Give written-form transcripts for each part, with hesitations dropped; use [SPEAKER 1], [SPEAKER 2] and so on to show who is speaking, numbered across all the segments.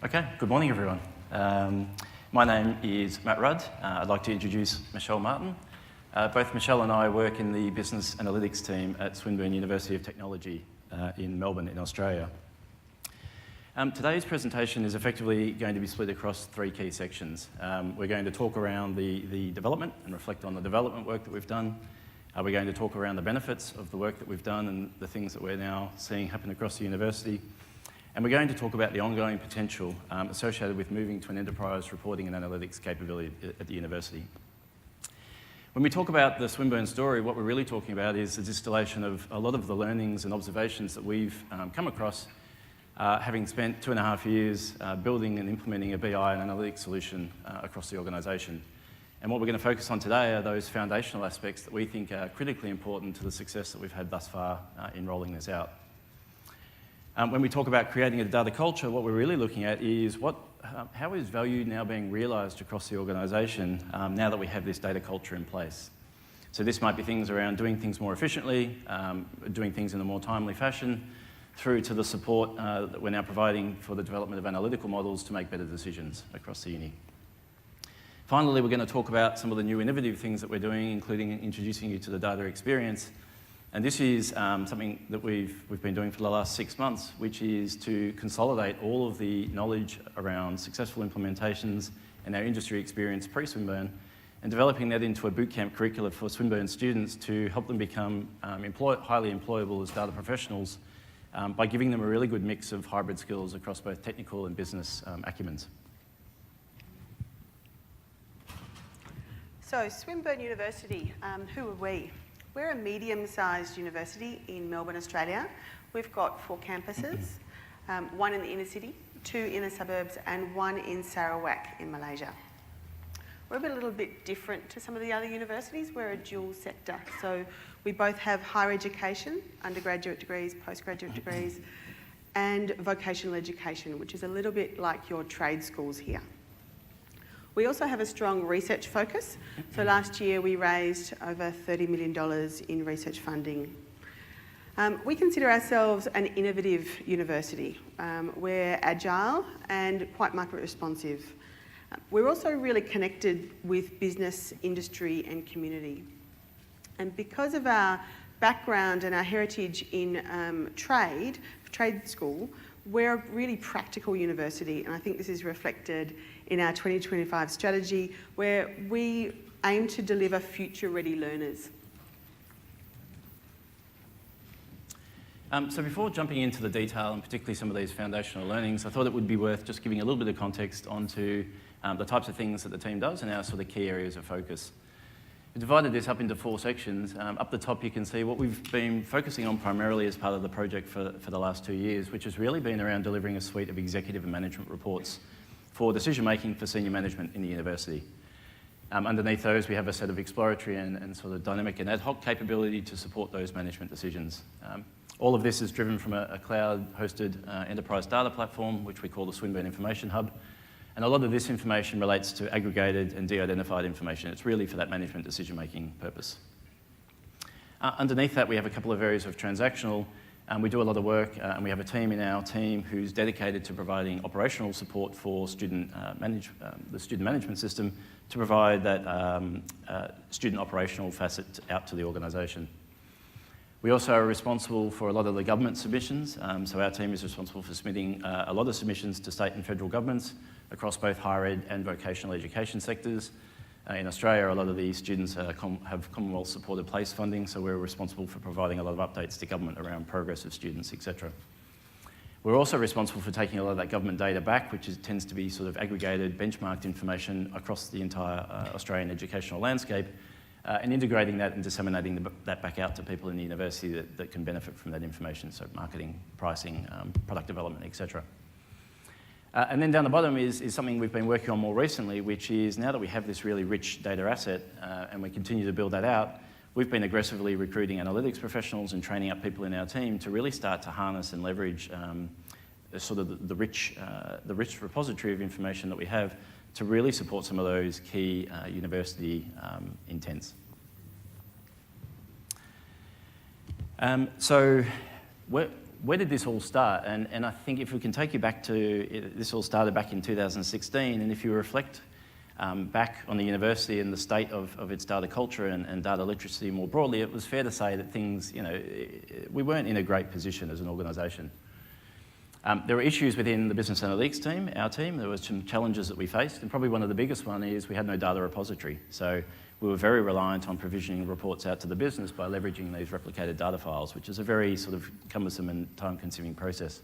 [SPEAKER 1] Okay, good morning everyone. My name is Matt Rudd. I'd like to introduce Michelle Martin. Both Michelle and I work in the business analytics team at Swinburne University of Technology in Melbourne in Australia. Today's presentation is effectively going to be split across three key sections. We're going to talk around the development and reflect on the development work that we've done. We're going to talk around the benefits of the work that we've done and the things that we're now seeing happen across the university. And we're going to talk about the ongoing potential associated with moving to an enterprise reporting and analytics capability at the university. When we talk about the Swinburne story, what we're really talking about is the distillation of a lot of the learnings and observations that we've come across, having spent 2.5 years building and implementing a BI and analytics solution across the organisation. And what we're going to focus on today are those foundational aspects that we think are critically important to the success that we've had thus far in rolling this out. When we talk about creating a data culture, what we're really looking at is how is value now being realised across the organisation now that we have this data culture in place. So this might be things around doing things more efficiently, doing things in a more timely fashion, through to the support that we're now providing for the development of analytical models to make better decisions across the uni. Finally, we're going to talk about some of the new innovative things that we're doing, including introducing you to the data experience. And this is something that we've been doing for the last 6 months, which is to consolidate all of the knowledge around successful implementations and our industry experience pre-Swinburne, and developing that into a bootcamp curricula for Swinburne students to help them become highly employable as data professionals by giving them a really good mix of hybrid skills across both technical and business acumens.
[SPEAKER 2] So Swinburne University, who are we? We're a medium-sized university in Melbourne, Australia. We've got 4 campuses, one in the inner city, 2 in the suburbs, and 1 in Sarawak in Malaysia. We're a little bit different to some of the other universities. We're a dual sector. So we both have higher education, undergraduate degrees, postgraduate degrees, and vocational education, which is a little bit like your trade schools here. We also have a strong research focus. So last year we raised over $30 million in research funding. We consider ourselves an innovative university. We're agile and quite market responsive. We're also really connected with business, industry and community. And because of our background and our heritage in trade school, we're a really practical university, and I think this is reflected in our 2025 strategy, where we aim to deliver future-ready learners.
[SPEAKER 1] So before jumping into the detail, and particularly some of these foundational learnings, I thought it would be worth just giving a little bit of context onto the types of things that the team does and our sort of key areas of focus. We divided this up into 4 sections. Up the top you can see what we've been focusing on primarily as part of the project for the last 2 years, which has really been around delivering a suite of executive and management reports for decision making for senior management in the university. Underneath those we have a set of exploratory and sort of dynamic and ad hoc capability to support those management decisions. All of this is driven from a cloud-hosted enterprise data platform, which we call the Swinburne Information Hub. And a lot of this information relates to aggregated and de-identified information. It's really for that management decision-making purpose. Underneath that, we have a couple of areas of transactional. We do a lot of work, and we have a team in our team who's dedicated to providing operational support for the student management system to provide that student operational facet out to the organisation. We also are responsible for a lot of the government submissions. So our team is responsible for submitting a lot of submissions to state and federal governments across both higher ed and vocational education sectors. In Australia, a lot of these students have Commonwealth supported place funding, so we're responsible for providing a lot of updates to government around progress of students, etc. We're also responsible for taking a lot of that government data back, which tends to be sort of aggregated, benchmarked information across the entire Australian educational landscape, and integrating that and disseminating that back out to people in the university that can benefit from that information, so marketing, pricing, product development, etc. And then down the bottom is something we've been working on more recently, which is now that we have this really rich data asset and we continue to build that out, we've been aggressively recruiting analytics professionals and training up people in our team to really start to harness and leverage sort of the rich repository of information that we have to really support some of those key university intents. So where did this all start? And I think if we can take you back to, this all started back in 2016, and if you reflect back on the university and the state of its data culture and data literacy more broadly, it was fair to say that things, we weren't in a great position as an organisation. There were issues within the business analytics team, our team. There were some challenges that we faced, and probably one of the biggest one is we had no data repository. So we were very reliant on provisioning reports out to the business by leveraging these replicated data files, which is a very sort of cumbersome and time-consuming process.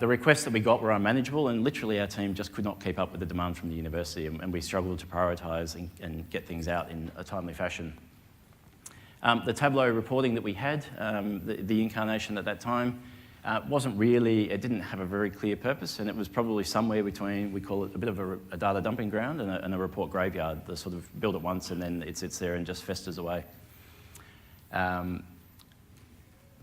[SPEAKER 1] The requests that we got were unmanageable, and literally our team just could not keep up with the demand from the university, and we struggled to prioritise and get things out in a timely fashion. The Tableau reporting that we had, the incarnation at that time, wasn't really, it didn't have a very clear purpose, and it was probably somewhere between, we call it a bit of a data dumping ground and a report graveyard, the sort of build it once and then it sits there and just festers away.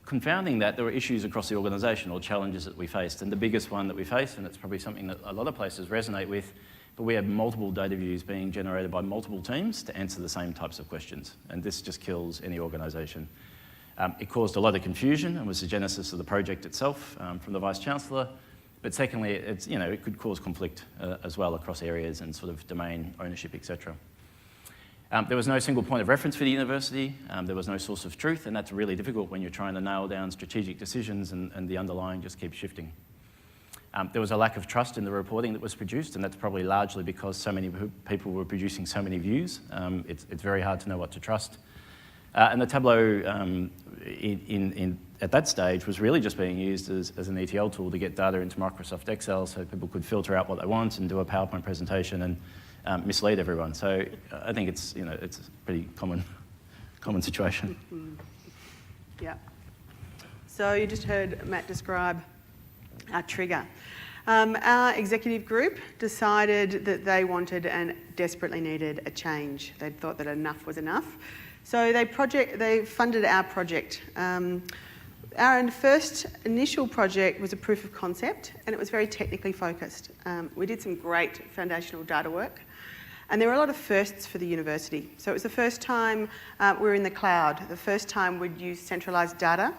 [SPEAKER 1] Confounding that, there were issues across the organisation or challenges that we faced, and the biggest one that we faced, and it's probably something that a lot of places resonate with, but we had multiple data views being generated by multiple teams to answer the same types of questions, and this just kills any organisation. It caused a lot of confusion and was the genesis of the project itself from the Vice-Chancellor. But secondly, it could cause conflict as well across areas and sort of domain ownership, etc. There was no single point of reference for the university. There was no source of truth, and that's really difficult when you're trying to nail down strategic decisions and the underlying just keeps shifting. There was a lack of trust in the reporting that was produced, and that's probably largely because so many people were producing so many views. It's very hard to know what to trust. And the Tableau at that stage was really just being used as an ETL tool to get data into Microsoft Excel so people could filter out what they want and do a PowerPoint presentation and mislead everyone. So I think it's a pretty common situation.
[SPEAKER 2] Yeah. So you just heard Matt describe our trigger. Our executive group decided that they wanted and desperately needed a change. They thought that enough was enough. So they funded our project. Our first initial project was a proof of concept, and it was very technically focused. We did some great foundational data work, and there were a lot of firsts for the university. So it was the first time we were in the cloud, the first time we'd used centralised data.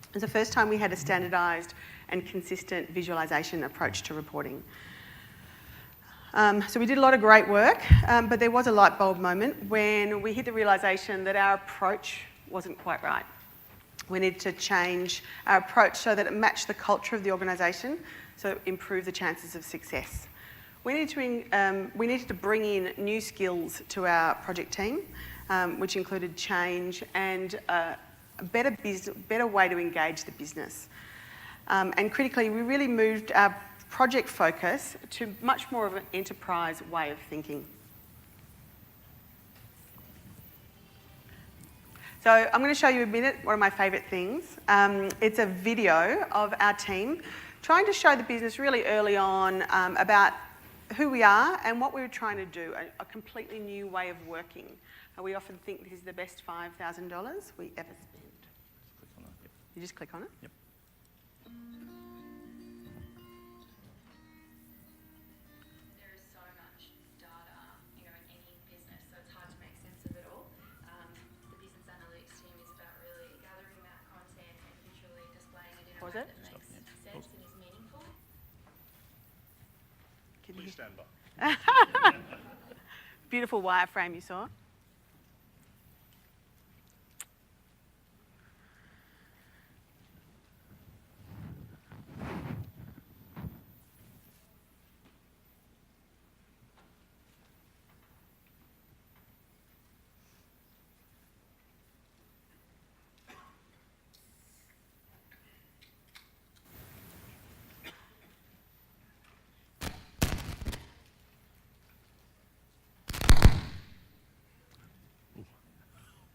[SPEAKER 2] It was the first time we had a standardised and consistent visualisation approach to reporting. So we did a lot of great work, but there was a light bulb moment when we hit the realisation that our approach wasn't quite right. We needed to change our approach so that it matched the culture of the organisation, so it improved the chances of success. We needed to bring in new skills to our project team, which included change and a better way to engage the business. And critically, we really moved our project focus to much more of an enterprise way of thinking. So I'm going to show you a minute, one of my favourite things. It's a video of our team trying to show the business really early on about who we are and what we were trying to do, a completely new way of working. We often think this is the best $5,000 we ever spent.
[SPEAKER 1] Click on that, yep.
[SPEAKER 2] You just click on it?
[SPEAKER 1] Yep.
[SPEAKER 2] Was it?
[SPEAKER 3] That makes sense and is meaningful.
[SPEAKER 4] Please stand by.
[SPEAKER 2] Beautiful wireframe you saw.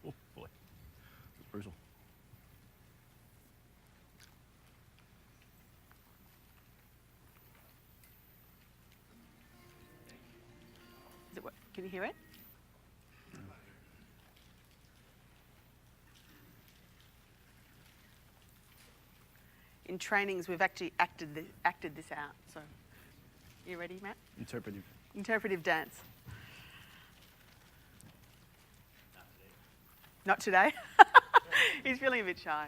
[SPEAKER 1] Oh boy, that's brutal.
[SPEAKER 2] Is it what? Can you hear it? In trainings, we've actually acted this out. So, you ready, Matt?
[SPEAKER 1] Interpretive.
[SPEAKER 2] Interpretive dance. Not today. He's feeling a bit shy.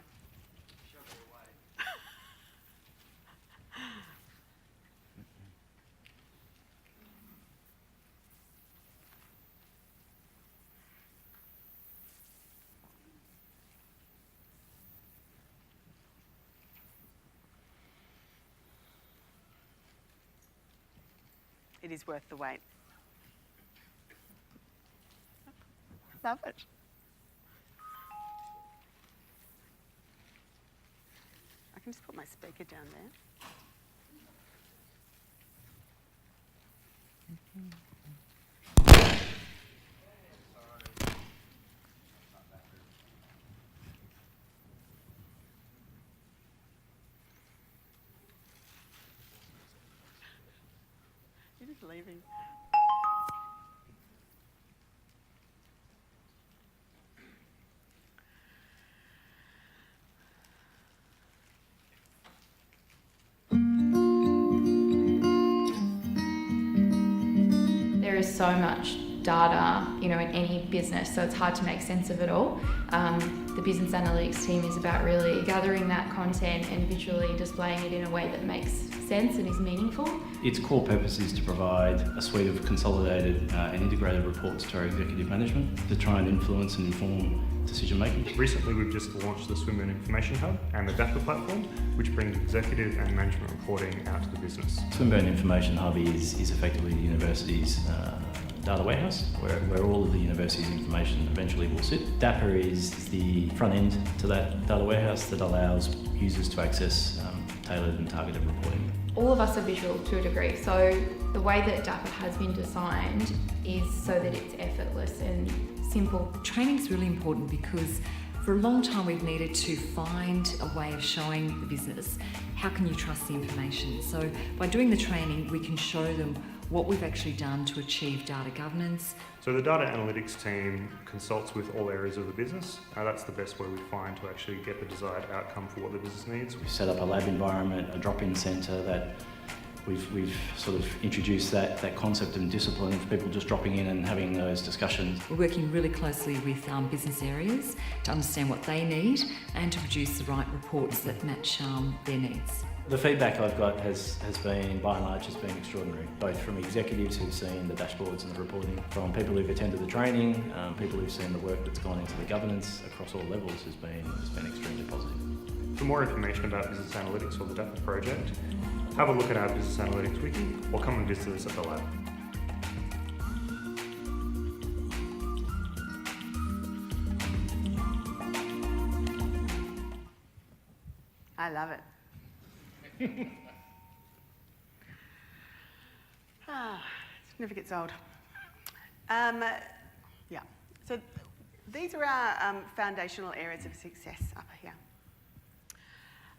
[SPEAKER 2] it is worth the wait. Love it. I can just put my speaker down there. You're just leaving.
[SPEAKER 3] There is so much data, in any business, so it's hard to make sense of it all. The business analytics team is about really gathering that content and visually displaying it in a way that makes sense and is meaningful.
[SPEAKER 1] Its core purpose is to provide a suite of consolidated and integrated reports to our executive management to try and influence and inform decision making.
[SPEAKER 5] Recently we've just launched the Swinburne Information Hub and the DAPPER platform, which brings executive and management reporting out to the business.
[SPEAKER 1] Swinburne Information Hub is effectively the university's data warehouse where all of the university's information eventually will sit. DAPPER is the front end to that data warehouse that allows users to access tailored and targeted reporting.
[SPEAKER 3] All of us are visual to a degree, so the way that DAPPER has been designed is so that it's effortless and simple.
[SPEAKER 6] Training's really important because for a long time we've needed to find a way of showing the business how can you trust the information. So by doing the training we can show them what we've actually done to achieve data governance.
[SPEAKER 5] So the data analytics team consults with all areas of the business. That's the best way we find to actually get the desired outcome for what the business needs.
[SPEAKER 1] We've set up a lab environment, a drop-in centre that we've sort of introduced that concept and discipline of people just dropping in and having those discussions.
[SPEAKER 6] We're working really closely with business areas to understand what they need and to produce the right reports that match their needs.
[SPEAKER 1] The feedback I've got has been, by and large, has been extraordinary, both from executives who've seen the dashboards and the reporting, from people who've attended the training, people who've seen the work that's gone into the governance across all levels has been extremely positive.
[SPEAKER 5] For more information about business analytics or the DAPPER project, have a look at our business analytics wiki or come and visit us at the lab.
[SPEAKER 2] I love it. It never gets old. Yeah, so these are our foundational areas of success up here.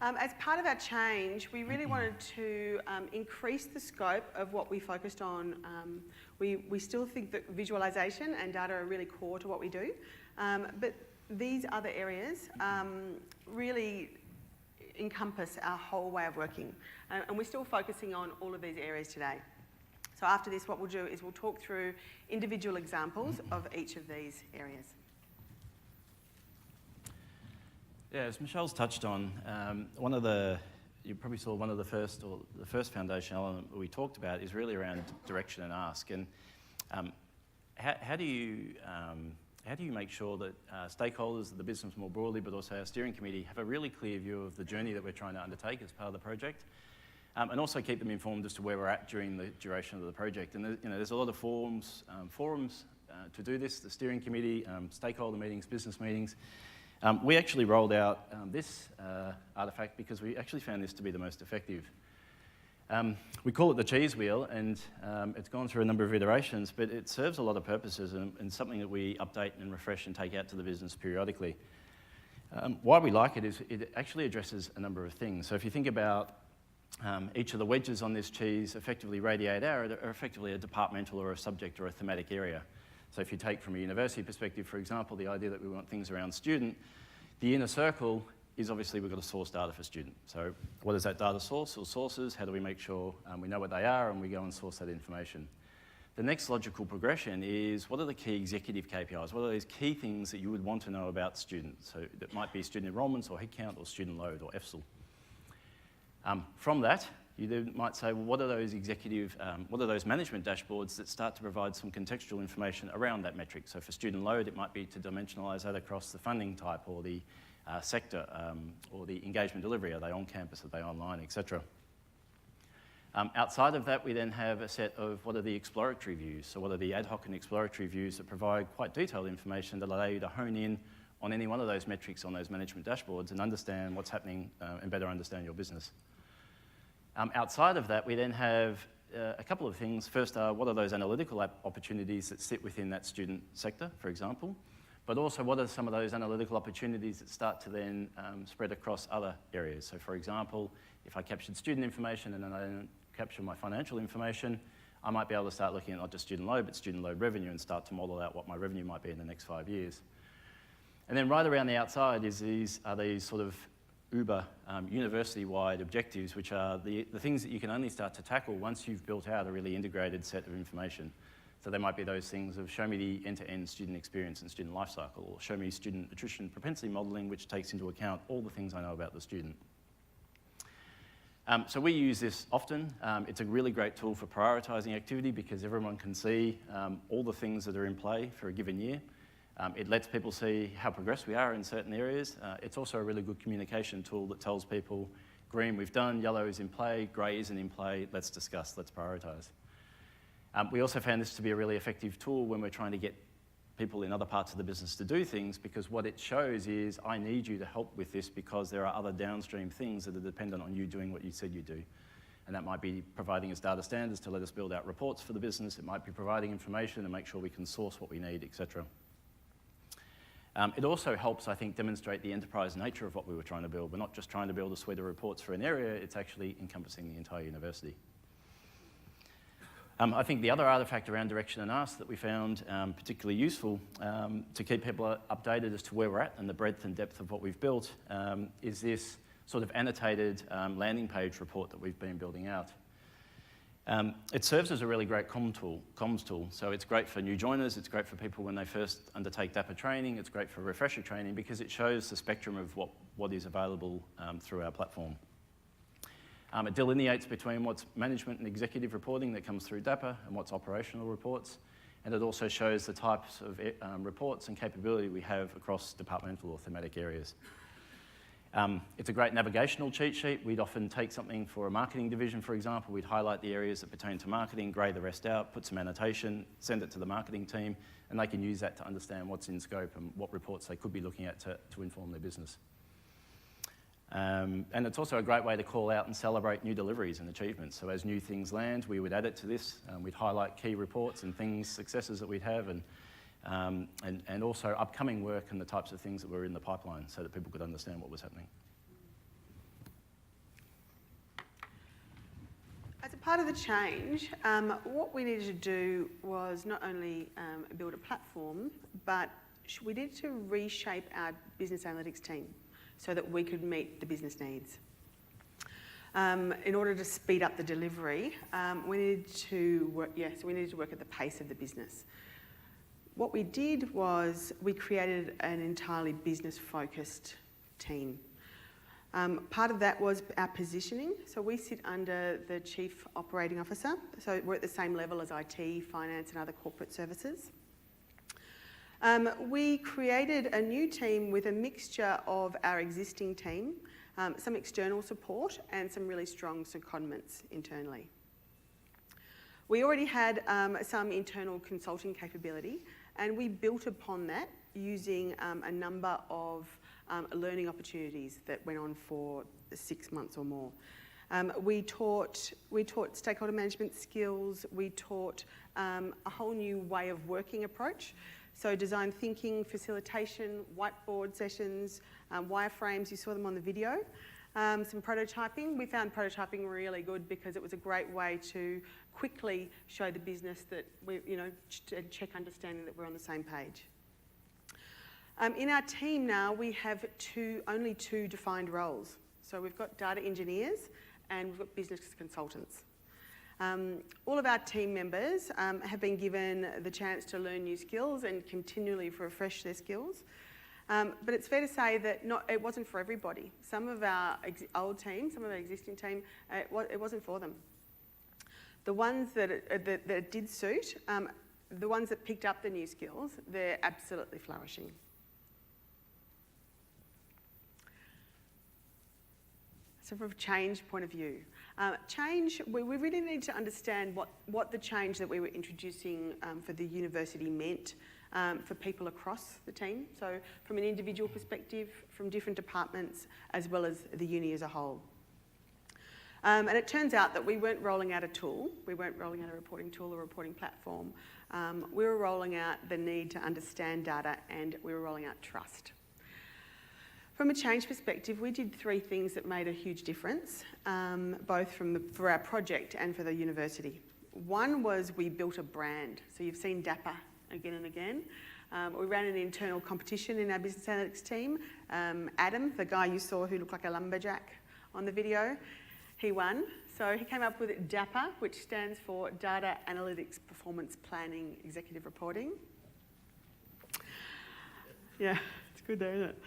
[SPEAKER 2] As part of our change, we really wanted to increase the scope of what we focused on. We still think that visualisation and data are really core to what we do, but these other areas really encompass our whole way of working, and we're still focusing on all of these areas today. So after this, what we'll do is we'll talk through individual examples of each of these areas.
[SPEAKER 1] Yeah, as Michelle's touched on, you probably saw one of the first foundational element we talked about is really around direction and ask. And how do you make sure that stakeholders of the business more broadly, but also our steering committee, have a really clear view of the journey that we're trying to undertake as part of the project, and also keep them informed as to where we're at during the duration of the project? And there's a lot of forums to do this: the steering committee, stakeholder meetings, business meetings. We actually rolled out this artefact because we actually found this to be the most effective. We call it the cheese wheel, and it's gone through a number of iterations, but it serves a lot of purposes and something that we update and refresh and take out to the business periodically. Why we like it is it actually addresses a number of things. So if you think about each of the wedges on this cheese effectively radiate out, are effectively a departmental or a subject or a thematic area. So if you take from a university perspective, for example, the idea that we want things around student, the inner circle is obviously we've got to source data for student. So what is that data source or sources? How do we make sure we know what they are and we go and source that information? The next logical progression is what are the key executive KPIs? What are those key things that you would want to know about students? So that might be student enrolments or headcount or student load or FSL. From that, you then might say, well, what are those management dashboards that start to provide some contextual information around that metric? So for student load, it might be to dimensionalise that across the funding type or the sector or the engagement delivery. Are they on campus? Are they online, etc.? Outside of that, we then have a set of what are the exploratory views. So what are the ad hoc and exploratory views that provide quite detailed information that allow you to hone in on any one of those metrics on those management dashboards and understand what's happening and better understand your business. Outside of that, we then have a couple of things. First are what are those analytical opportunities that sit within that student sector, for example, but also what are some of those analytical opportunities that start to then spread across other areas. So for example, if I captured student information and then I don't capture my financial information, I might be able to start looking at not just student load, but student load revenue and start to model out what my revenue might be in the next 5 years. And then right around the outside are these sort of uber university-wide objectives, which are the things that you can only start to tackle once you've built out a really integrated set of information. So there might be those things of show me the end-to-end student experience and student life cycle, or show me student attrition propensity modelling, which takes into account all the things I know about the student. So we use this often. It's a really great tool for prioritising activity because everyone can see all the things that are in play for a given year. It lets people see how progressed we are in certain areas. It's also a really good communication tool that tells people, green we've done, yellow is in play, grey isn't in play, let's discuss, let's prioritise. We also found this to be a really effective tool when we're trying to get people in other parts of the business to do things, because what it shows is I need you to help with this because there are other downstream things that are dependent on you doing what you said you do. And that might be providing us data standards to let us build out reports for the business. It might be providing information and make sure we can source what we need, etc. It also helps, I think, demonstrate the enterprise nature of what we were trying to build. We're not just trying to build a suite of reports for an area, it's actually encompassing the entire university. I think the other artefact around direction and ask that we found particularly useful to keep people updated as to where we're at and the breadth and depth of what we've built is this sort of annotated landing page report that we've been building out. It serves as a really great comms tool. So it's great for new joiners, it's great for people when they first undertake DAPPER training, it's great for refresher training because it shows the spectrum of what is available through our platform. It delineates between what's management and executive reporting that comes through DAPPER and what's operational reports. And it also shows the types of reports and capability we have across departmental or thematic areas. It's a great navigational cheat sheet. We'd often take something for a marketing division, for example. We'd highlight the areas that pertain to marketing, grey the rest out, put some annotation, send it to the marketing team, and they can use that to understand what's in scope and what reports they could be looking at to inform their business. And it's also a great way to call out and celebrate new deliveries and achievements. So as new things land, we would add it to this. We'd highlight key reports and successes that we'd have, and also upcoming work and the types of things that were in the pipeline so that people could understand what was happening.
[SPEAKER 2] As a part of the change, what we needed to do was not only build a platform, but we needed to reshape our business analytics team so that we could meet the business needs. In order to speed up the delivery, we needed to work at the pace of the business. What we did was we created an entirely business-focused team. Part of that was our positioning. So we sit under the Chief Operating Officer. So we're at the same level as IT, finance and other corporate services. We created a new team with a mixture of our existing team, some external support and some really strong secondments internally. We already had some internal consulting capability and we built upon that using a number of learning opportunities that went on for 6 months or more. We taught stakeholder management skills, we taught a whole new way of working approach. So design thinking, facilitation, whiteboard sessions, wireframes, you saw them on the video. Some prototyping. We found prototyping really good because it was a great way to quickly show the business that we, check understanding that we're on the same page. In our team now, we have only two defined roles. So we've got data engineers and we've got business consultants. All of our team members have been given the chance to learn new skills and continually refresh their skills. But it's fair to say that it wasn't for everybody. Some of our old team, some of our existing team, it wasn't for them. The ones that it did suit, the ones that picked up the new skills, they're absolutely flourishing. So from a change point of view, change, we really need to understand what the change that we were introducing for the university meant for people across the team. So from an individual perspective, from different departments, as well as the uni as a whole. And it turns out that we weren't rolling out a tool. We weren't rolling out a reporting tool or reporting platform. We were rolling out the need to understand data, and we were rolling out trust. From a change perspective, we did 3 things that made a huge difference, both for our project and for the university. One was we built a brand. So you've seen DAPPER again and again. We ran an internal competition in our business analytics team. Adam, the guy you saw who looked like a lumberjack on the video, he won. So he came up with DAPPER, which stands for Data Analytics Performance Planning Executive Reporting. Yeah, it's good there, isn't it?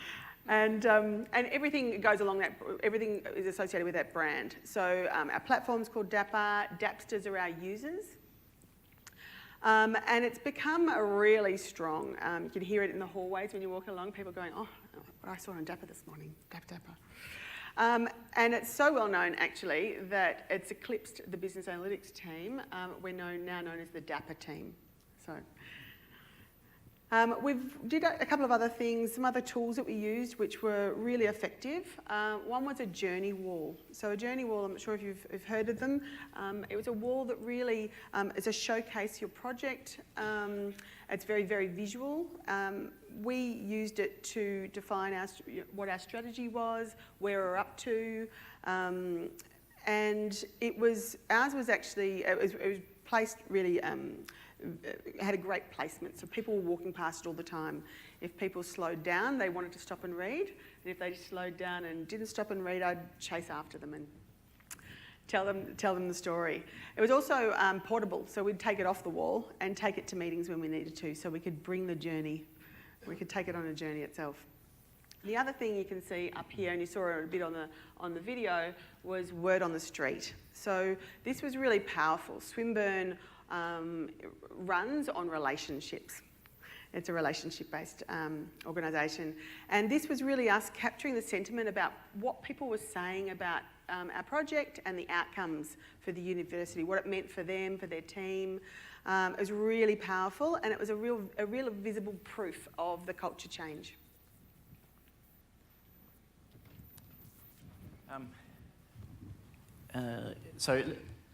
[SPEAKER 2] And everything goes along that, everything is associated with that brand. So our platform's called DAPPER, Dapsters are our users. And it's become a really strong, you can hear it in the hallways when you walk along, people going, oh, what I saw on DAPPER this morning, DAPPER. And it's so well known actually that it's eclipsed the business analytics team. We're now known as the DAPPER team. So. We've did a couple of other things, some other tools that we used which were really effective. One was a journey wall. So a journey wall, I'm not sure if you've heard of them. It was a wall that really is a showcase your project. It's very, very visual. We used it to define what our strategy was, where we're up to, and ours was actually, it was placed really, had a great placement, so people were walking past it all the time. If people slowed down, they wanted to stop and read, and if they slowed down and didn't stop and read, I'd chase after them and tell them the story. It was also portable, so we'd take it off the wall and take it to meetings when we needed to, so we could bring the journey, we could take it on a journey itself. The other thing you can see up here, and you saw it a bit on the video, was word on the street. So this was really powerful. Swinburne runs on relationships. It's a relationship-based organisation. And this was really us capturing the sentiment about what people were saying about our project and the outcomes for the university, what it meant for them, for their team. It was really powerful, and it was a real visible proof of the culture change.
[SPEAKER 1] So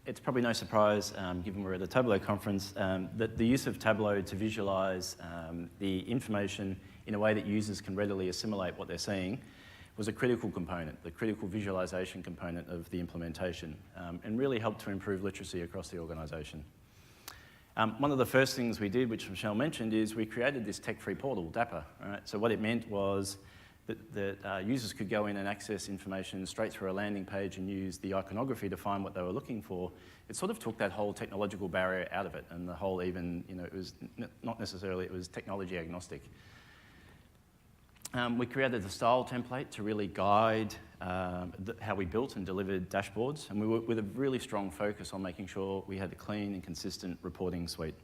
[SPEAKER 1] it's probably no surprise, given we're at a Tableau conference, that the use of Tableau to visualise the information in a way that users can readily assimilate what they're seeing was a critical component, the critical visualisation component of the implementation, and really helped to improve literacy across the organisation. One of the first things we did, which Michelle mentioned, is we created this tech-free portal, DAPPER. Right? So what it meant was that users could go in and access information straight through a landing page and use the iconography to find what they were looking for. It sort of took that whole technological barrier out of it, and the whole even, it was not necessarily, it was technology agnostic. We created a style template to really guide how we built and delivered dashboards, and we were with a really strong focus on making sure we had a clean and consistent reporting suite.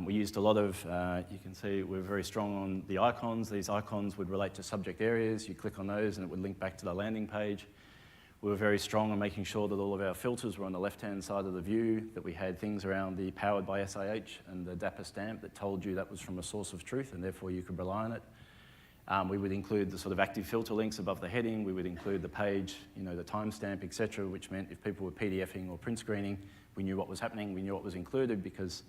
[SPEAKER 1] We used a lot of, you can see we're very strong on the icons. These icons would relate to subject areas. You click on those and it would link back to the landing page. We were very strong on making sure that all of our filters were on the left-hand side of the view, that we had things around the powered by SIH and the DAPPER stamp that told you that was from a source of truth and therefore you could rely on it. We would include the sort of active filter links above the heading. We would include the page, the timestamp, etc., which meant if people were PDFing or print screening, we knew what was happening, we knew what was included because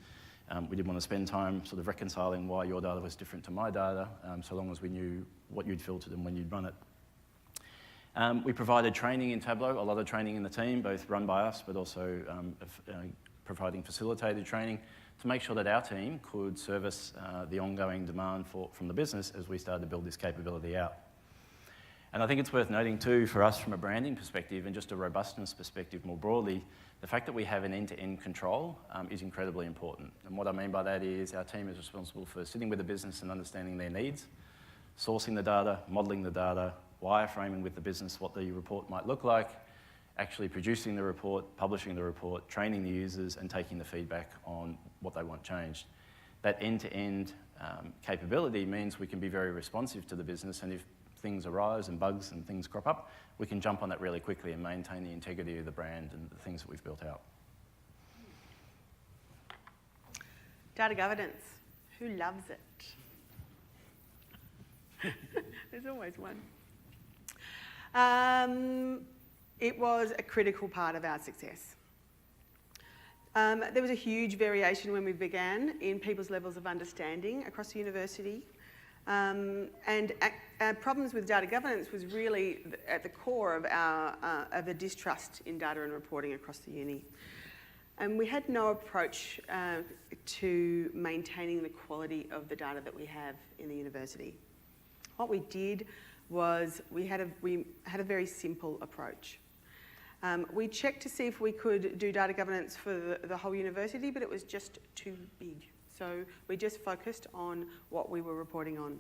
[SPEAKER 1] we didn't want to spend time sort of reconciling why your data was different to my data, so long as we knew what you'd filtered and when you'd run it. We provided training in Tableau, a lot of training in the team, both run by us, but also providing facilitated training to make sure that our team could service the ongoing demand from the business as we started to build this capability out. And I think it's worth noting too, for us from a branding perspective and just a robustness perspective more broadly, the fact that we have an end-to-end control is incredibly important. And what I mean by that is our team is responsible for sitting with the business and understanding their needs, sourcing the data, modelling the data, wireframing with the business what the report might look like, actually producing the report, publishing the report, training the users and taking the feedback on what they want changed. That end-to-end capability means we can be very responsive to the business, and if things arise and bugs and things crop up, we can jump on that really quickly and maintain the integrity of the brand and the things that we've built out.
[SPEAKER 2] Data governance. Who loves it? There's always one. It was a critical part of our success. There was a huge variation when we began in people's levels of understanding across the university. And our problems with data governance was really at the core of the distrust in data and reporting across the uni. And we had no approach to maintaining the quality of the data that we have in the university. What we did was we had a very simple approach. We checked to see if we could do data governance for the whole university, but it was just too big. So we just focused on what we were reporting on.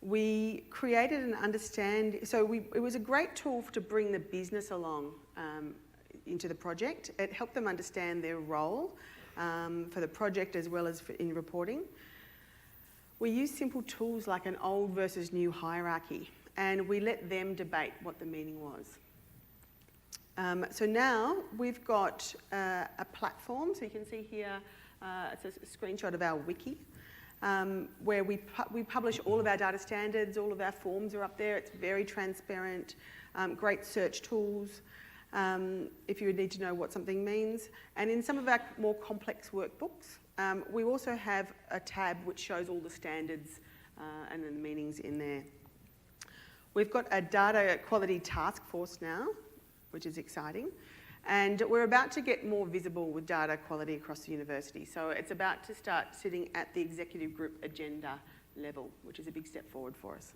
[SPEAKER 2] We created an understanding, it was a great tool to bring the business along into the project. It helped them understand their role for the project as well as in reporting. We used simple tools like an old versus new hierarchy, and we let them debate what the meaning was. So now we've got a platform, so you can see here, it's a screenshot of our wiki, where we publish all of our data standards, all of our forms are up there. It's very transparent, great search tools if you need to know what something means. And in some of our more complex workbooks, we also have a tab which shows all the standards and then the meanings in there. We've got a data quality task force now, which is exciting. And we're about to get more visible with data quality across the university. So it's about to start sitting at the executive group agenda level, which is a big step forward for us.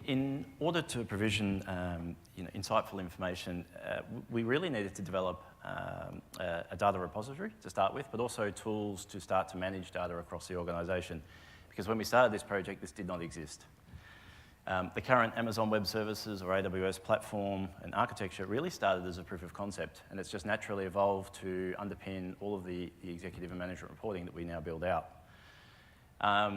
[SPEAKER 1] In order to provision insightful information, we really needed to develop a data repository to start with, but also tools to start to manage data across the organisation. Because when we started this project, this did not exist. The current Amazon Web Services or AWS platform and architecture really started as a proof of concept, and it's just naturally evolved to underpin all of the executive and management reporting that we now build out.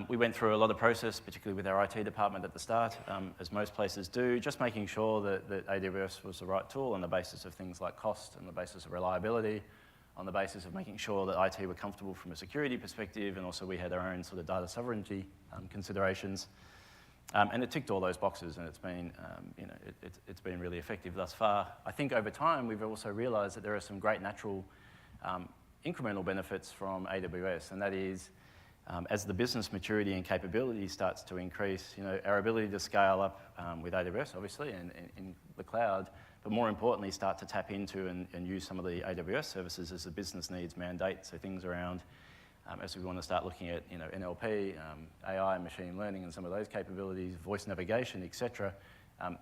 [SPEAKER 1] We went through a lot of process, particularly with our IT department at the start, as most places do, just making sure that AWS was the right tool on the basis of things like cost, on the basis of reliability, on the basis of making sure that IT were comfortable from a security perspective, and also we had our own sort of data sovereignty considerations. And it ticked all those boxes, and it's been, it's been really effective thus far. I think over time we've also realised that there are some great natural incremental benefits from AWS, and that is as the business maturity and capability starts to increase, our ability to scale up with AWS, obviously, and in the cloud, but more importantly, start to tap into and use some of the AWS services as the business needs mandate. So things around, as we want to start looking at NLP, AI, machine learning, and some of those capabilities, voice navigation, etc.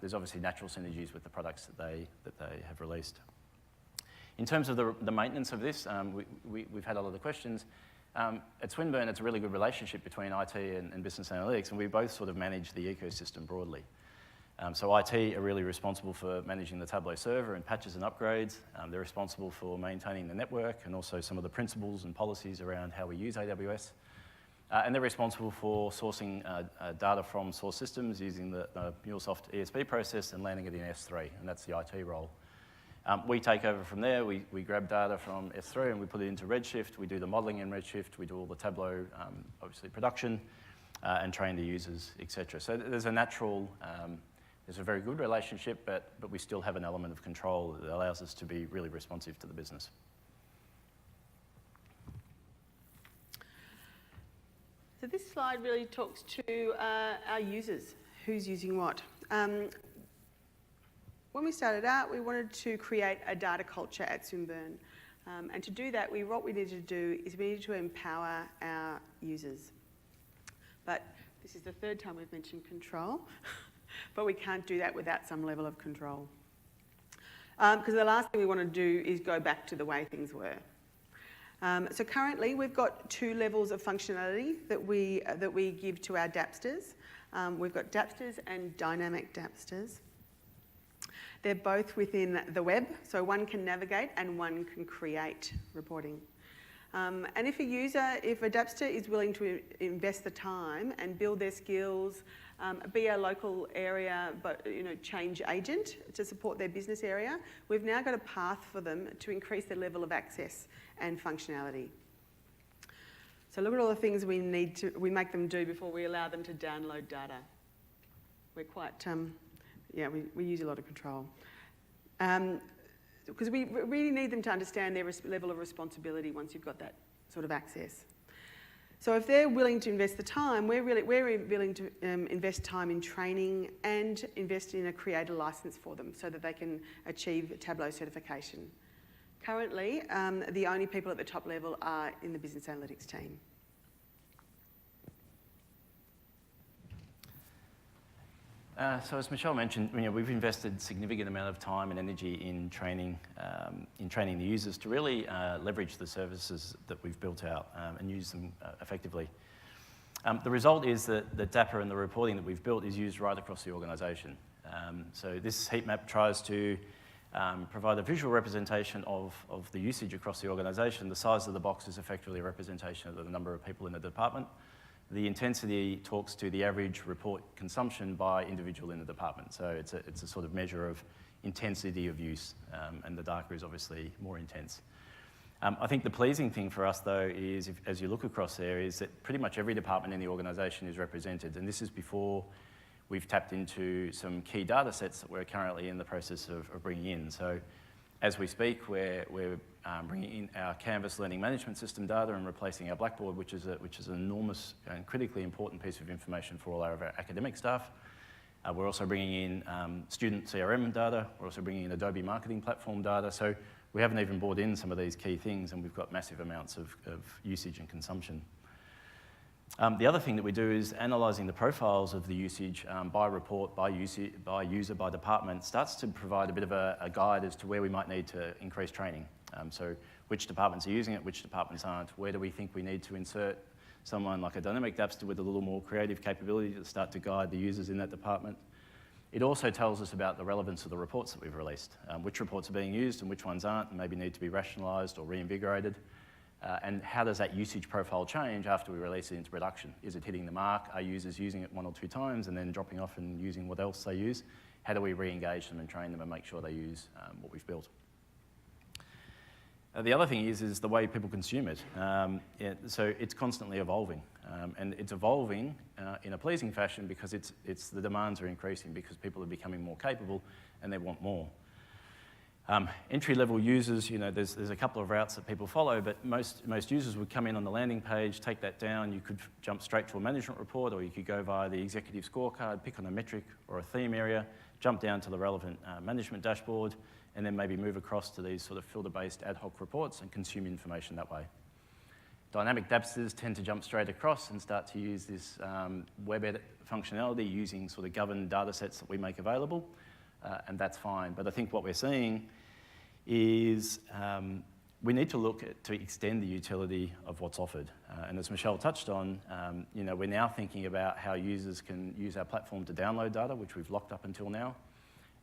[SPEAKER 1] There's obviously natural synergies with the products that they have released. In terms of the maintenance of this, we've had a lot of questions. At Swinburne, it's a really good relationship between IT and business analytics, and we both sort of manage the ecosystem broadly. So IT are really responsible for managing the Tableau server and patches and upgrades. They're responsible for maintaining the network and also some of the principles and policies around how we use AWS. And they're responsible for sourcing data from source systems using the MuleSoft ESB process and landing it in S3, and that's the IT role. We take over from there, we grab data from S3 and we put it into Redshift, we do the modelling in Redshift, we do all the Tableau, obviously production, and train the users, etc. So there's a natural, there's a very good relationship, but we still have an element of control that allows us to be really responsive to the business.
[SPEAKER 2] So this slide really talks to our users, who's using what. When we started out, we wanted to create a data culture at Swinburne. And to do that, what we needed to do is we needed to empower our users. But this is the third time we've mentioned control, but we can't do that without some level of control. Because the last thing we want to do is go back to the way things were. So currently, we've got two levels of functionality that we give to our Dapsters. We've got Dapsters and dynamic Dapsters. They're both within the web, so one can navigate and one can create reporting. And if a Dapster is willing to invest the time and build their skills, be a local area, but change agent to support their business area, we've now got a path for them to increase their level of access and functionality. So look at all the things we make them do before we allow them to download data. We're quite, we use a lot of control. Because we really need them to understand their level of responsibility once you've got that sort of access. So if they're willing to invest the time, we're willing to invest time in training and invest in a creator license for them so that they can achieve Tableau certification. Currently, the only people at the top level are in the business analytics team.
[SPEAKER 1] So as Michelle mentioned, we've invested significant amount of time and energy in training the users to really leverage the services that we've built out and use them effectively. The result is that the DAPPER and the reporting that we've built is used right across the organisation. So this heat map tries to provide a visual representation of the usage across the organisation. The size of the box is effectively a representation of the number of people in the department. The intensity talks to the average report consumption by individual in the department. So it's a sort of measure of intensity of use, and the darker is obviously more intense. I think the pleasing thing for us, though, is as you look across there, is that pretty much every department in the organisation is represented, and this is before we've tapped into some key data sets that we're currently in the process of bringing in. So as we speak, we're bringing in our Canvas learning management system data and replacing our Blackboard, which is an enormous and critically important piece of information for all our academic staff. We're also bringing in student CRM data. We're also bringing in Adobe marketing platform data. So we haven't even brought in some of these key things, and we've got massive amounts of usage and consumption. The other thing that we do is analysing the profiles of the usage by report, by user, by department, starts to provide a bit of a guide as to where we might need to increase training. So which departments are using it, which departments aren't, where do we think we need to insert someone like a dynamic Dapster with a little more creative capability to start to guide the users in that department. It also tells us about the relevance of the reports that we've released, which reports are being used and which ones aren't, and maybe need to be rationalised or reinvigorated. And how does that usage profile change after we release it into production? Is it hitting the mark? Are users using it 1 or 2 times and then dropping off and using what else they use? How do we re-engage them and train them and make sure they use what we've built? The other thing is the way people consume it. So it's constantly evolving. And it's evolving in a pleasing fashion because the demands are increasing because people are becoming more capable and they want more. Entry-level users, there's a couple of routes that people follow, but most users would come in on the landing page, take that down. You could jump straight to a management report, or you could go via the executive scorecard, pick on a metric or a theme area, jump down to the relevant management dashboard, and then maybe move across to these sort of filter-based ad hoc reports and consume information that way. Dynamic Dapsters tend to jump straight across and start to use this web edit functionality using sort of governed data sets that we make available. And that's fine. But I think what we're seeing is we need to look to extend the utility of what's offered. And as Michelle touched on, we're now thinking about how users can use our platform to download data, which we've locked up until now.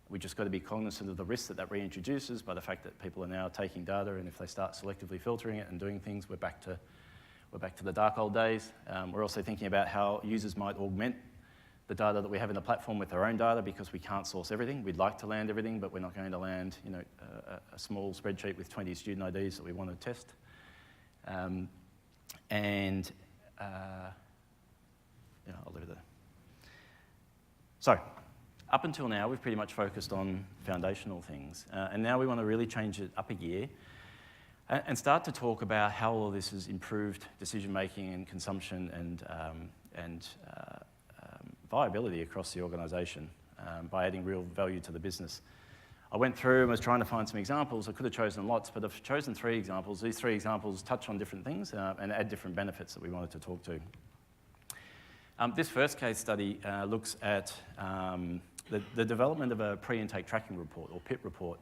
[SPEAKER 1] We just got to be cognizant of the risk that reintroduces by the fact that people are now taking data, and if they start selectively filtering it and doing things, we're back to the dark old days. We're also thinking about how users might augment the data that we have in the platform with our own data, because we can't source everything. We'd like to land everything, but we're not going to land a small spreadsheet with 20 student IDs that we want to test. I'll leave it there. So, up until now, we've pretty much focused on foundational things, and now we want to really change it up a gear and start to talk about how all of this has improved decision-making and consumption and viability across the organisation by adding real value to the business. I went through and was trying to find some examples. I could have chosen lots, but I've chosen 3 examples. These 3 examples touch on different things and add different benefits that we wanted to talk to. This first case study looks at the development of a pre-intake tracking report, or PIT report,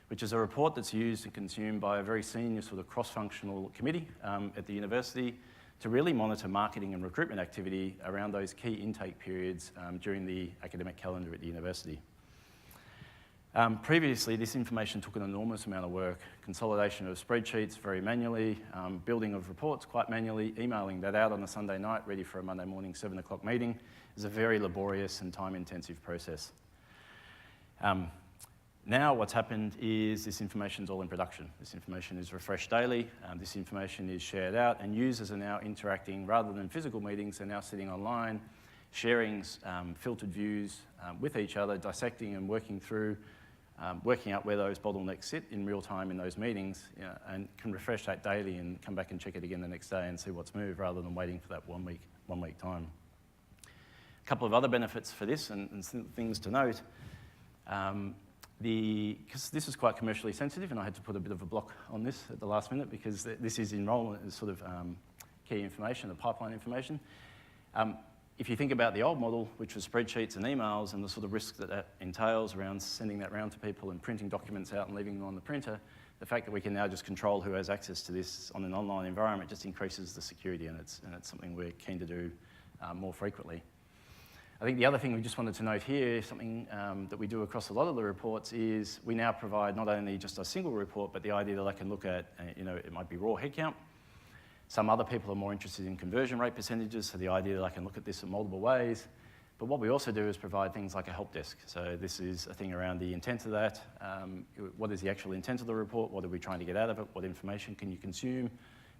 [SPEAKER 1] which is a report that's used and consumed by a very senior sort of cross-functional committee at the university to really monitor marketing and recruitment activity around those key intake periods during the academic calendar at the university. Previously, this information took an enormous amount of work. Consolidation of spreadsheets very manually, building of reports quite manually, emailing that out on a Sunday night, ready for a Monday morning 7 o'clock meeting, is a very laborious and time-intensive process. Now what's happened is this information is all in production. This information is refreshed daily, this information is shared out, and users are now interacting, rather than physical meetings, they're now sitting online, sharing filtered views with each other, dissecting and working through, working out where those bottlenecks sit in real time in those meetings, and can refresh that daily and come back and check it again the next day and see what's moved, rather than waiting for that one week time. A couple of other benefits for this and things to note. Because this is quite commercially sensitive, and I had to put a bit of a block on this at the last minute because this is enrolment as sort of key information, the pipeline information. If you think about the old model, which was spreadsheets and emails, and the sort of risk that entails around sending that round to people and printing documents out and leaving them on the printer, the fact that we can now just control who has access to this on an online environment just increases the security, and it's something we're keen to do more frequently. I think the other thing we just wanted to note here, something that we do across a lot of the reports, is we now provide not only just a single report, but the idea that I can look at, it might be raw headcount. Some other people are more interested in conversion rate percentages, so the idea that I can look at this in multiple ways. But what we also do is provide things like a help desk. So this is a thing around the intent of that. What is the actual intent of the report? What are we trying to get out of it? What information can you consume?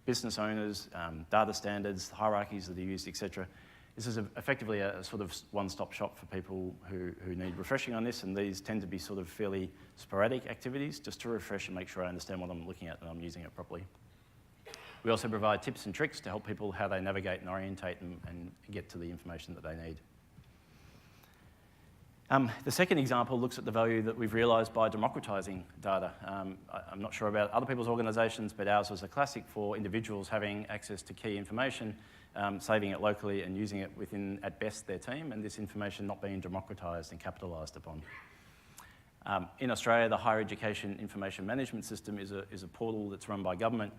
[SPEAKER 1] Business owners, data standards, hierarchies that are used, etc. This is effectively a sort of one-stop shop for people who need refreshing on this, and these tend to be sort of fairly sporadic activities just to refresh and make sure I understand what I'm looking at and I'm using it properly. We also provide tips and tricks to help people how they navigate and orientate and get to the information that they need. The second example looks at the value that we've realised by democratising data. I'm not sure about other people's organisations, but ours was a classic for individuals having access to key information, saving it locally and using it within, at best, their team, and this information not being democratised and capitalised upon. In Australia, the Higher Education Information Management System is a portal that's run by government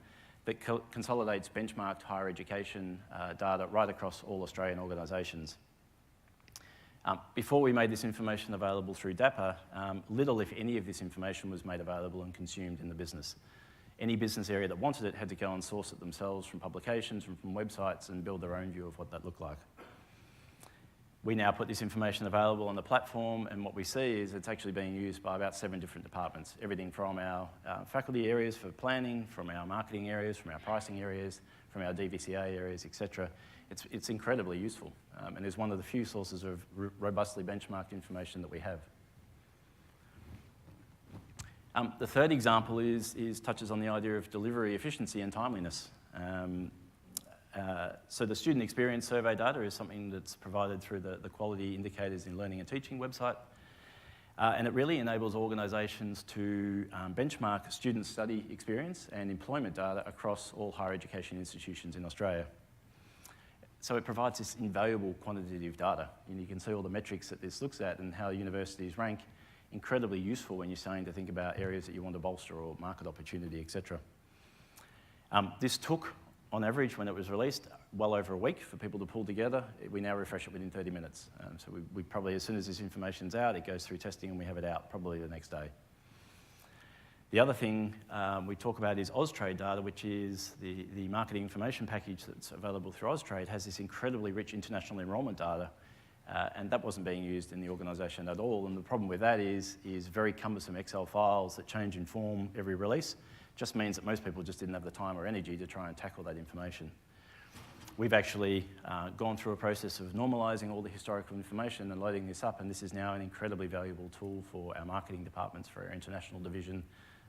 [SPEAKER 1] that consolidates benchmarked higher education data right across all Australian organisations. Before we made this information available through DAPPER, little, if any, of this information was made available and consumed in the business. Any business area that wanted it had to go and source it themselves from publications and from websites and build their own view of what that looked like. We now put this information available on the platform, and what we see is it's actually being used by about 7 different departments, everything from our faculty areas for planning, from our marketing areas, from our pricing areas, from our DVCA areas, etc. It's incredibly useful, and is one of the few sources of robustly benchmarked information that we have. The third example touches on the idea of delivery efficiency and timeliness. So the student experience survey data is something that's provided through the quality indicators in learning and teaching website. And it really enables organisations to benchmark student study experience and employment data across all higher education institutions in Australia. So it provides this invaluable quantitative data, and you can see all the metrics that this looks at and how universities rank. Incredibly useful when you're starting to think about areas that you want to bolster or market opportunity, etc. This took, on average, when it was released, well over a week for people to pull together. We now refresh it within 30 minutes. So we probably, as soon as this information's out, it goes through testing and we have it out probably the next day. The other thing we talk about is Austrade data, which is the marketing information package that's available through Austrade, has this incredibly rich international enrolment data, and that wasn't being used in the organisation at all. And the problem with that is very cumbersome Excel files that change in form every release. Just means that most people just didn't have the time or energy to try and tackle that information. We've actually gone through a process of normalising all the historical information and loading this up, and this is now an incredibly valuable tool for our marketing departments, for our international division,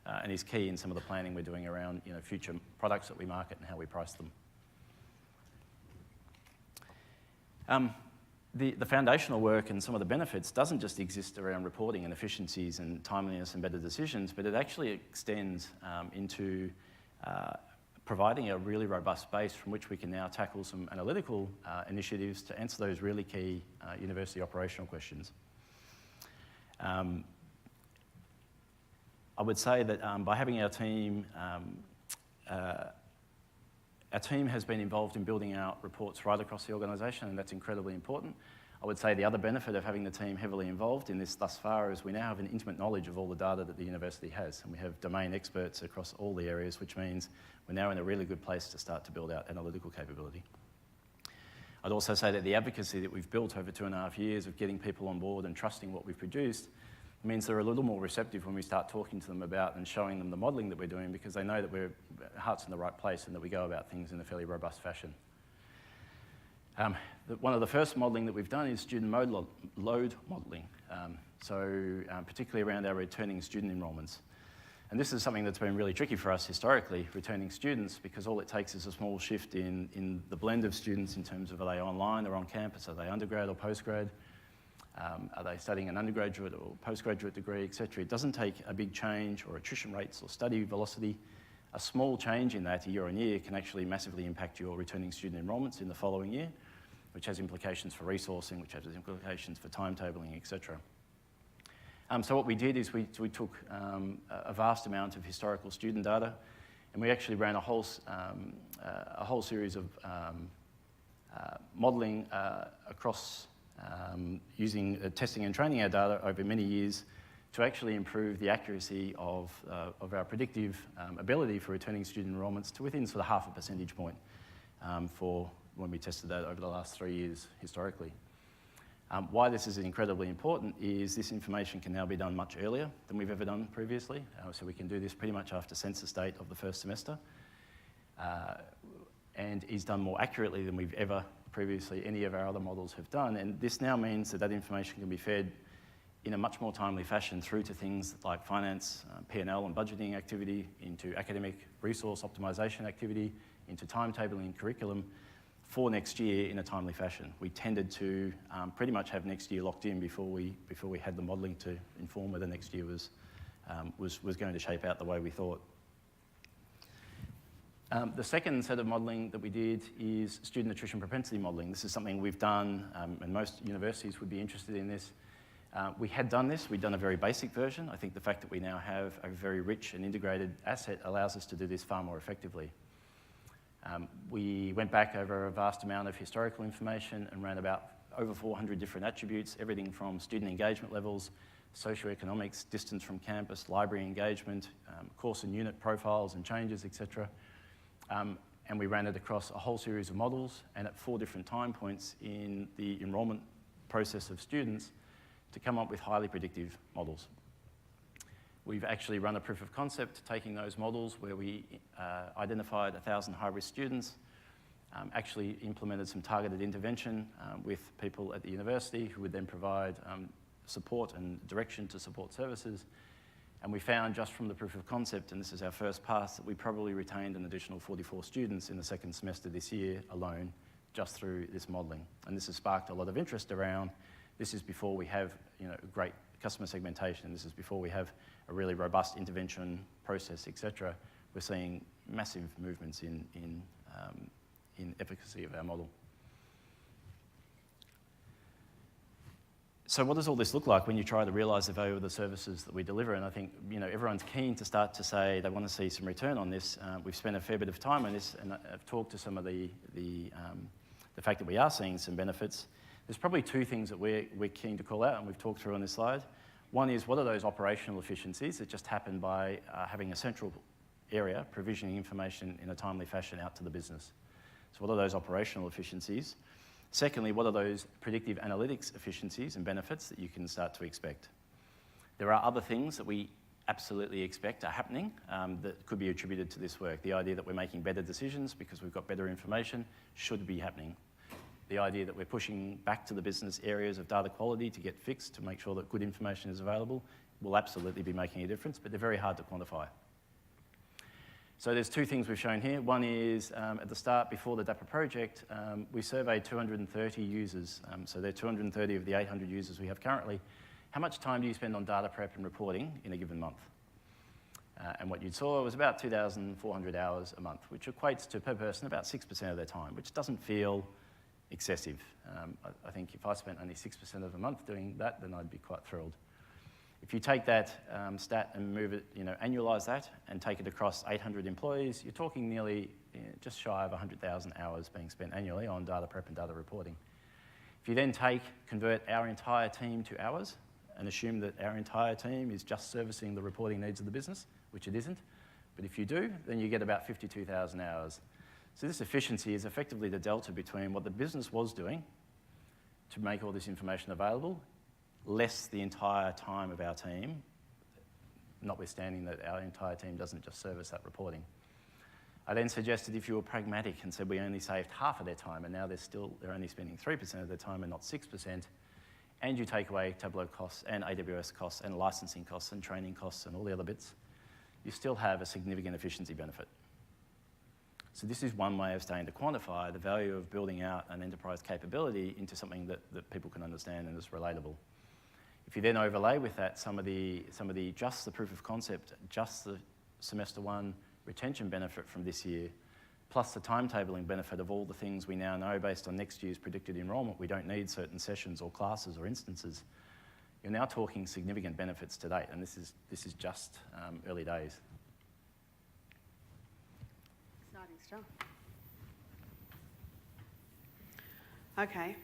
[SPEAKER 1] and is key in some of the planning we're doing around future products that we market and how we price them. The foundational work and some of the benefits doesn't just exist around reporting and efficiencies and timeliness and better decisions, but it actually extends into providing a really robust base from which we can now tackle some analytical initiatives to answer those really key university operational questions. I would say that by having our team has been involved in building out reports right across the organisation, and that's incredibly important. I would say the other benefit of having the team heavily involved in this thus far is we now have an intimate knowledge of all the data that the university has, and we have domain experts across all the areas, which means we're now in a really good place to start to build out analytical capability. I'd also say that the advocacy that we've built over 2.5 years of getting people on board and trusting what we've produced means they're a little more receptive when we start talking to them about and showing them the modelling that we're doing, because they know that we're heart's in the right place and that we go about things in a fairly robust fashion. One of the first modelling that we've done is student load modelling, particularly around our returning student enrolments. And this is something that's been really tricky for us historically, returning students, because all it takes is a small shift in the blend of students in terms of are they online or on campus, are they undergrad or postgrad, are they studying an undergraduate or postgraduate degree, etc. It doesn't take a big change or attrition rates or study velocity. A small change in that year on year can actually massively impact your returning student enrolments in the following year, which has implications for resourcing, which has implications for timetabling, etc. So what we did is we took a vast amount of historical student data, and we actually ran a whole series of modelling across using testing and training our data over many years to actually improve the accuracy of our predictive ability for returning student enrolments to within sort of 0.5 percentage point for when we tested that over the last 3 years historically. Why this is incredibly important is this information can now be done much earlier than we've ever done previously. So we can do this pretty much after census date of the first semester, and is done more accurately than we've ever previously any of our other models have done. And this now means that that information can be fed in a much more timely fashion through to things like finance, P&L and budgeting activity, into academic resource optimisation activity, into timetabling and curriculum for next year in a timely fashion. We tended to pretty much have next year locked in before we had the modelling to inform whether next year was going to shape out the way we thought. The second set of modelling that we did is student attrition propensity modelling. This is something we've done, and most universities would be interested in this. We had done this, we'd done a very basic version. I think the fact that we now have a very rich and integrated asset allows us to do this far more effectively. We went back over a vast amount of historical information and ran about over 400 different attributes, everything from student engagement levels, socioeconomics, distance from campus, library engagement, course and unit profiles and changes, etc. And we ran it across a whole series of models and at 4 different time points in the enrolment process of students to come up with highly predictive models. We've actually run a proof of concept taking those models where we identified 1,000 high-risk students, actually implemented some targeted intervention with people at the university who would then provide support and direction to support services. And we found just from the proof of concept, and this is our first pass, that we probably retained an additional 44 students in the second semester this year alone, just through this modelling. And this has sparked a lot of interest around, this is before we have great customer segmentation, this is before we have a really robust intervention process, etc. We're seeing massive movements in efficacy of our model. So what does all this look like when you try to realise the value of the services that we deliver? And I think everyone's keen to start to say they want to see some return on this. We've spent a fair bit of time on this, and I've talked to some of the fact that we are seeing some benefits. There's probably 2 things that we're keen to call out, and we've talked through on this slide. One is, what are those operational efficiencies that just happen by having a central area provisioning information in a timely fashion out to the business? So what are those operational efficiencies? Secondly, what are those predictive analytics efficiencies and benefits that you can start to expect? There are other things that we absolutely expect are happening that could be attributed to this work. The idea that we're making better decisions because we've got better information should be happening. The idea that we're pushing back to the business areas of data quality to get fixed, to make sure that good information is available, will absolutely be making a difference, but they're very hard to quantify. So there's 2 things we've shown here. One is at the start, before the DAPPER project, we surveyed 230 users. So they're 230 of the 800 users we have currently. How much time do you spend on data prep and reporting in a given month? And what you saw was about 2,400 hours a month, which equates to, per person, about 6% of their time, which doesn't feel excessive. I think if I spent only 6% of a month doing that, then I'd be quite thrilled. If you take that stat and move it, annualise that and take it across 800 employees, you're talking nearly just shy of 100,000 hours being spent annually on data prep and data reporting. If you then convert our entire team to hours and assume that our entire team is just servicing the reporting needs of the business, which it isn't, but if you do, then you get about 52,000 hours. So this efficiency is effectively the delta between what the business was doing to make all this information available, less the entire time of our team, notwithstanding that our entire team doesn't just service that reporting. I then suggested if you were pragmatic and said we only saved half of their time and now they're only spending 3% of their time and not 6%, and you take away Tableau costs and AWS costs and licensing costs and training costs and all the other bits, you still have a significant efficiency benefit. So this is one way of starting to quantify the value of building out an enterprise capability into something that people can understand and is relatable. If you then overlay with that some of the just the proof of concept, just the semester one retention benefit from this year, plus the timetabling benefit of all the things we now know based on next year's predicted enrolment, we don't need certain sessions or classes or instances. You're now talking significant benefits to date, and this is just early days.
[SPEAKER 2] Exciting stuff. Okay,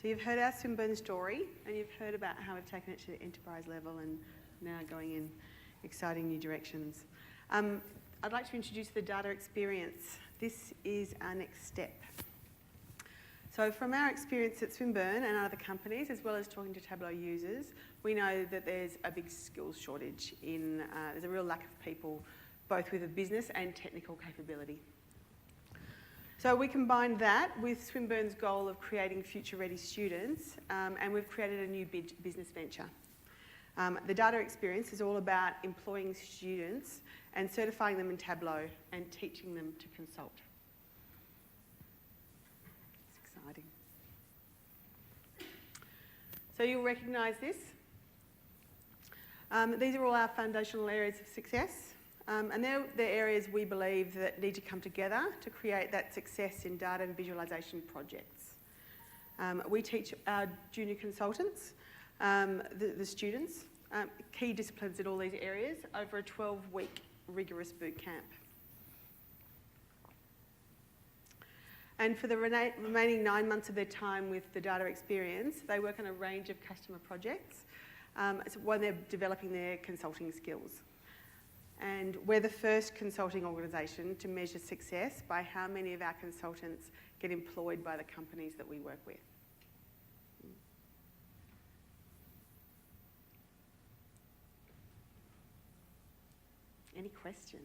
[SPEAKER 2] so you've heard our Swinburne story, and you've heard about how we've taken it to the enterprise level and now going in exciting new directions. I'd like to introduce the data experience. This is our next step. So from our experience at Swinburne and other companies, as well as talking to Tableau users, we know that there's a big skills shortage there's a real lack of people, both with a business and technical capability. So we combined that with Swinburne's goal of creating future-ready students, and we've created a new business venture. The data experience is all about employing students and certifying them in Tableau and teaching them to consult. It's exciting. So you'll recognise this. These are all our foundational areas of success. And they're the areas we believe that need to come together to create that success in data and visualisation projects. We teach our junior consultants, the students, key disciplines in all these areas over a 12-week rigorous boot camp. And for the remaining 9 months of their time with the data experience, they work on a range of customer projects when they're developing their consulting skills. And we're the first consulting organisation to measure success by how many of our consultants get employed by the companies that we work with. Any questions?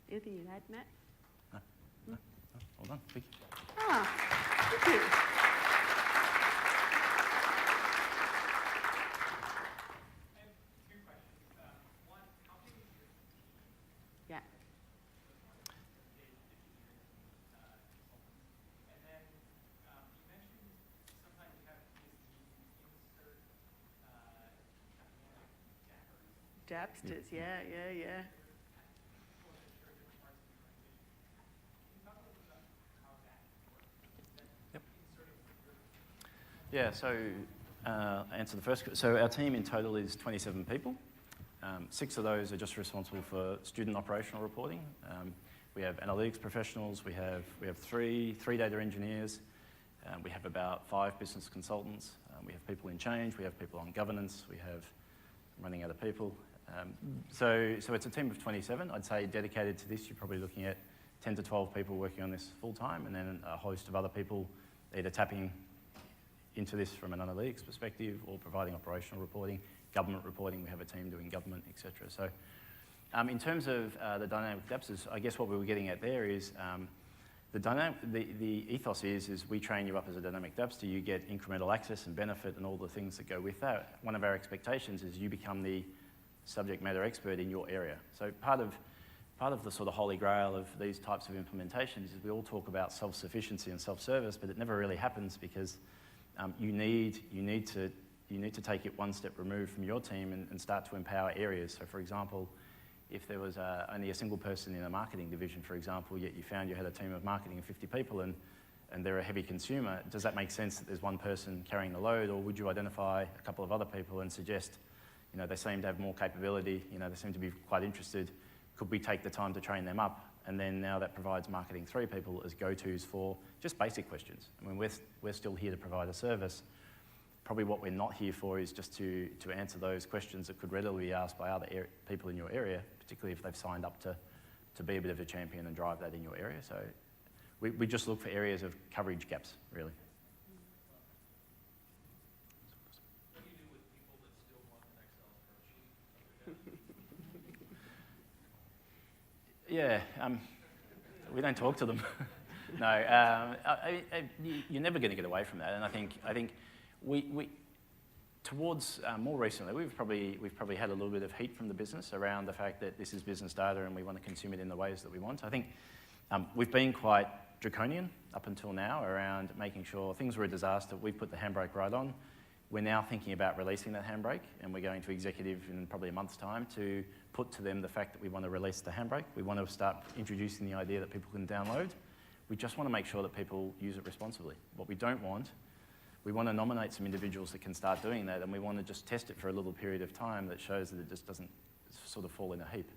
[SPEAKER 2] Anything you'd add, Matt?
[SPEAKER 1] No. Well done. Thank you.
[SPEAKER 2] Thank you. Yeah. Dappsters, yeah.
[SPEAKER 1] Yeah, so answer the first. So our team in total is 27 people. 6 of those are just responsible for student operational reporting. We have analytics professionals. We have 3 data engineers. We have about 5 business consultants. We have people in change. We have people on governance. We have running out of people. So it's a team of 27. I'd say dedicated to this, you're probably looking at 10 to 12 people working on this full time, and then a host of other people either tapping into this from an analytics perspective or providing operational reporting, government reporting. We have a team doing government, etc. So in terms of the dynamic DAPPERs, I guess what we were getting at there is the ethos is we train you up as a dynamic DAPPER, you get incremental access and benefit and all the things that go with that. One of our expectations is you become the subject matter expert in your area. So part of the sort of holy grail of these types of implementations is we all talk about self-sufficiency and self-service, but it never really happens because you need to take it one step removed from your team and start to empower areas. So for example, if there was only a single person in a marketing division, for example, yet you found you had a team of marketing of 50 people and they're a heavy consumer, does that make sense that there's one person carrying the load, or would you identify a couple of other people and suggest, they seem to have more capability, they seem to be quite interested, could we take the time to train them up and then now that provides marketing 3 people as go-tos for just basic questions. I mean, we're still here to provide a service. Probably what we're not here for is just to answer those questions that could readily be asked by other people in your area, particularly if they've signed up to be a bit of a champion and drive that in your area. So we just look for areas of coverage gaps, really.
[SPEAKER 4] What do you do with people that still want an Excel spreadsheet?
[SPEAKER 1] Yeah, we don't talk to them. No, you're never going to get away from that. And I think we towards more recently, we've probably had a little bit of heat from the business around the fact that this is business data and we want to consume it in the ways that we want. I think we've been quite draconian up until now around making sure things were a disaster. We put the handbrake right on. We're now thinking about releasing that handbrake, and we're going to executive in probably a month's time to put to them the fact that we want to release the handbrake. We want to start introducing the idea that people can download. We just want to make sure that people use it responsibly. What we don't want, we want to nominate some individuals that can start doing that, and we want to just test it for a little period of time that shows that it just doesn't sort of fall in a heap.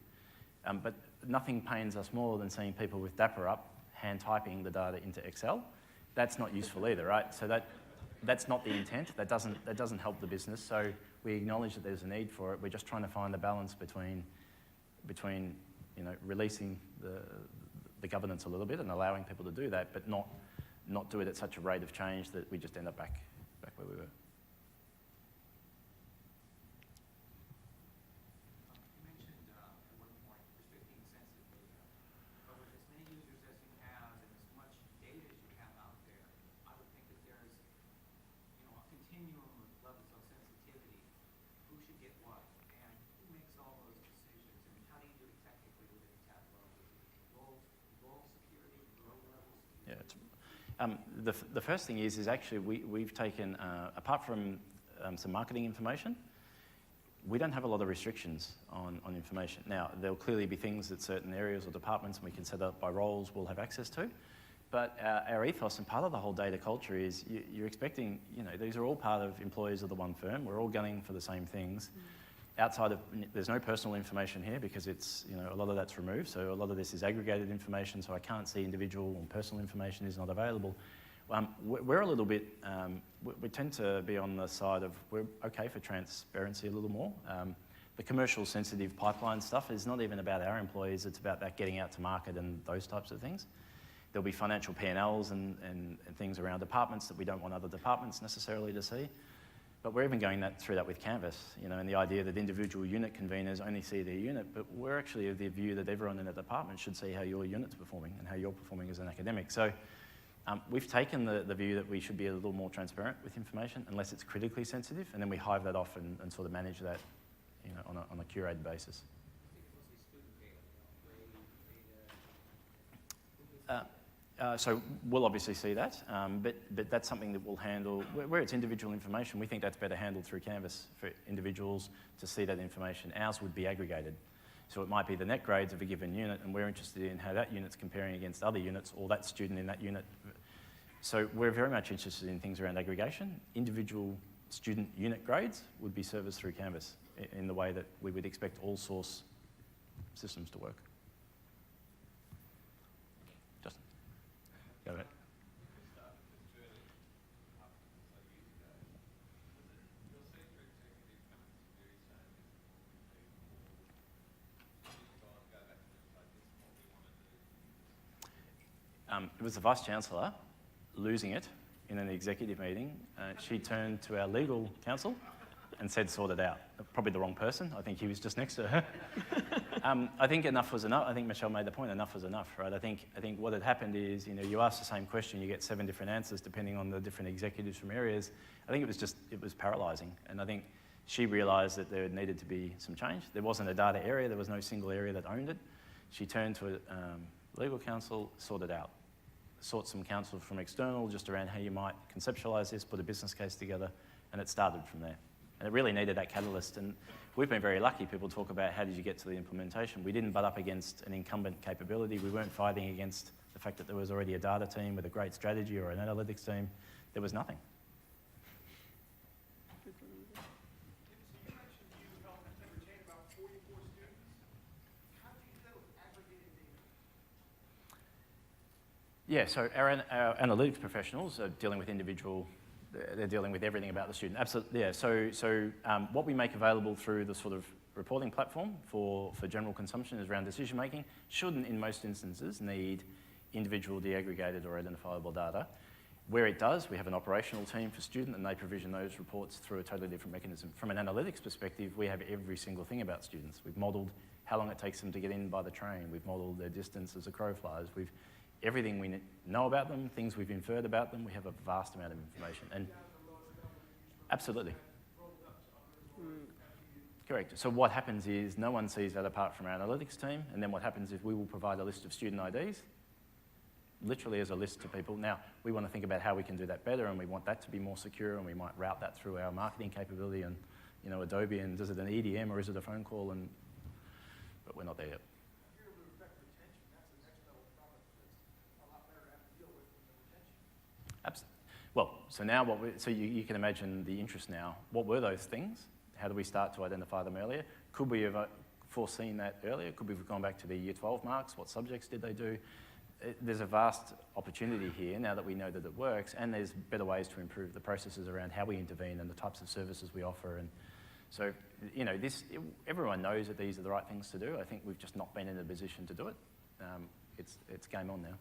[SPEAKER 1] But nothing pains us more than seeing people with DAPPER up, hand typing the data into Excel. That's not useful either, right? So that's not the intent. That doesn't help the business. So we acknowledge that there's a need for it. We're just trying to find the balance between releasing the governance a little bit and allowing people to do that, but not do it at such a rate of change that we just end up back where we were.
[SPEAKER 7] You mentioned at one point restricting sensitive data, but with as many users as you have and as much data as you have out there, I would think that there's a continuum of levels of sensitivity. Who should get what, and who makes all those decisions, and how do you do it technically within Tableau? Role security, row levels?
[SPEAKER 1] Yeah, the first thing is actually we've taken, apart from some marketing information, we don't have a lot of restrictions on information. Now, there'll clearly be things that certain areas or departments we can set up by roles will have access to, but our ethos and part of the whole data culture is you're expecting, these are all part of employees of the one firm. We're all gunning for the same things. Outside of, there's no personal information here because it's, a lot of that's removed. So a lot of this is aggregated information, so I can't see individual and personal information is not available. We're a little bit, we tend to be on the side of, we're okay for transparency a little more. The commercial sensitive pipeline stuff is not even about our employees, it's about that getting out to market and those types of things. There'll be financial P&Ls and things around departments that we don't want other departments necessarily to see. But we're even going through that with Canvas, and the idea that individual unit conveners only see their unit, but we're actually of the view that everyone in a department should see how your unit's performing and how you're performing as an academic. So we've taken the view that we should be a little more transparent with information unless it's critically sensitive, and then we hive that off and sort of manage that on a curated basis. So we'll obviously see that, but that's something that we'll handle. Where it's individual information, we think that's better handled through Canvas for individuals to see that information. Ours would be aggregated. So it might be the net grades of a given unit, and we're interested in how that unit's comparing against other units or that student in that unit. So we're very much interested in things around aggregation. Individual student unit grades would be serviced through Canvas in the way that we would expect all source systems to work. Justin, go ahead. It was the Vice-Chancellor losing it in an executive meeting. She turned to our legal counsel and said, sort it out. Probably the wrong person. I think he was just next to her. I think enough was enough. I think Michelle made the point, enough was enough, right? I think what had happened is, you ask the same question, you get 7 different answers depending on the different executives from areas. I think it was paralysing. And I think she realised that there needed to be some change. There wasn't a data area. There was no single area that owned it. She turned to legal counsel, sorted out. Sought some counsel from external just around how you might conceptualise this, put a business case together, and it started from there. And it really needed that catalyst. And we've been very lucky. People talk about how did you get to the implementation. We didn't butt up against an incumbent capability. We weren't fighting against the fact that there was already a data team with a great strategy or an analytics team. There was nothing.
[SPEAKER 4] So you mentioned you helped retain about 44 students. How do you do that with aggregated data?
[SPEAKER 1] Yeah, so our analytics professionals are dealing with they're dealing with everything about the student. Absolutely, yeah. So what we make available through the sort of reporting platform for general consumption is around decision making. Shouldn't, in most instances, need individual deaggregated or identifiable data. Where it does, we have an operational team for student and they provision those reports through a totally different mechanism. From an analytics perspective, we have every single thing about students. We've modelled how long it takes them to get in by the train. We've modelled their distance as a crow flies. Everything we know about them, things we've inferred about them, we have a vast amount of information. And absolutely. Correct. So what happens is no one sees that apart from our analytics team, and then what happens is we will provide a list of student IDs, literally as a list to people. Now, we want to think about how we can do that better, and we want that to be more secure, and we might route that through our marketing capability and, Adobe, and is it an EDM or is it a phone call? But we're not there yet. Well, so now you can imagine the interest now. What were those things? How do we start to identify them earlier? Could we have foreseen that earlier? Could we have gone back to the year 12 marks? What subjects did they do? There's a vast opportunity here now that we know that it works, and there's better ways to improve the processes around how we intervene and the types of services we offer. And so, everyone knows that these are the right things to do. I think we've just not been in a position to do it. It's game on now.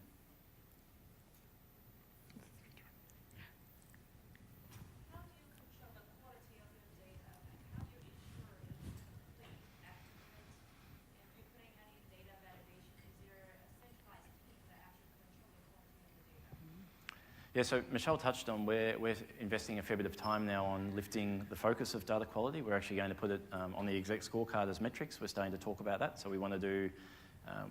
[SPEAKER 1] Yeah, so Michelle touched on we're investing a fair bit of time now on lifting the focus of data quality. We're actually going to put it on the exec scorecard as metrics. We're starting to talk about that. So we want to do,